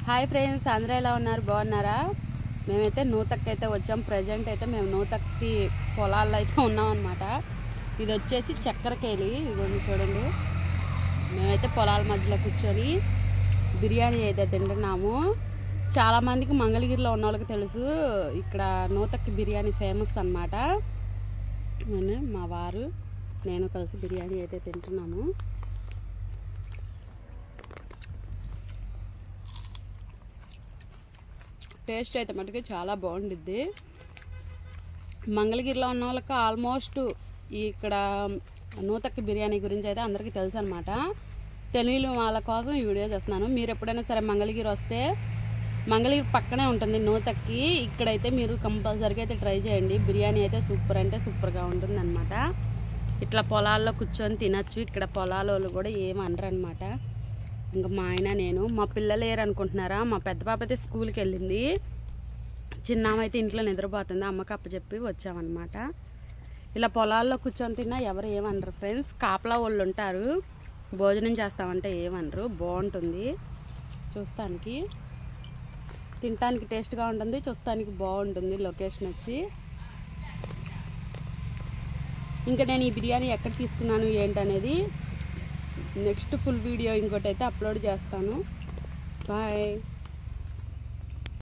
Hi friends, అందరూ ఎలా ఉన్నారు? బాగున్నారా? మేమైతే నూతక్కి అయితే వచ్చాం. ప్రజెంట్ అయితే మేము నూతక్కి పొలాల్లో అయితే ఉన్నాం అనమాట. ఇది వచ్చేసి చక్కెరకేళి. ఇదిగోండి చూడండి, మేమైతే పొలాల మధ్యలో కూర్చొని బిర్యానీ అయితే తింటున్నాము. చాలామందికి మంగళగిరిలో ఉన్న వాళ్ళకి తెలుసు, ఇక్కడ నూతక్కి బిర్యానీ ఫేమస్ అనమాట. మా వారు నేను కలిసి బిర్యానీ అయితే తింటున్నాము. టేస్ట్ అయితే మటుకు చాలా బాగుండిద్ది. మంగళగిరిలో ఉన్న వాళ్ళకి ఆల్మోస్ట్ ఇక్కడ నూతక్కి బిర్యానీ గురించి అయితే అందరికీ తెలుసు అనమాట. తెలియని వాళ్ళ కోసం ఈ వీడియో చేస్తున్నాను. మీరు ఎప్పుడైనా సరే మంగళగిరి వస్తే, మంగళగిరి పక్కనే ఉంటుంది నూతక్కి. ఇక్కడైతే మీరు కంపల్సరీగా అయితే ట్రై చేయండి. బిర్యానీ అయితే సూపర్ అంటే సూపర్గా ఉంటుంది అనమాట. ఇట్లా పొలాల్లో కూర్చొని తినచ్చు. ఇక్కడ పొలాల వాళ్ళు కూడా ఏమనరు అనమాట. ఇంకా మా ఆయన నేను, మా పిల్లలు ఏరు అనుకుంటున్నారా, మా పెద్ద పాప అయితే స్కూల్కి వెళ్ళింది, చిన్నామ అయితే ఇంట్లో నిద్రపోతుంది. అమ్మకి అప్పచెప్పి వచ్చామన్నమాట. ఇలా పొలాల్లో కూర్చొని తిన్నా ఎవరు ఏమనరు ఫ్రెండ్స్. కాపలా వాళ్ళు ఉంటారు, భోజనం చేస్తామంటే ఏమనరు. బాగుంటుంది చూస్తానికి, తినటానికి టేస్ట్గా ఉంటుంది, చూస్తానికి బాగుంటుంది లొకేషన్ వచ్చి. ఇంకా నేను ఈ బిర్యానీ ఎక్కడ తీసుకున్నాను ఏంటనేది నెక్స్ట్ ఫుల్ వీడియో ఇంకోటి అయితే అప్లోడ్ చేస్తాను. బాయ్.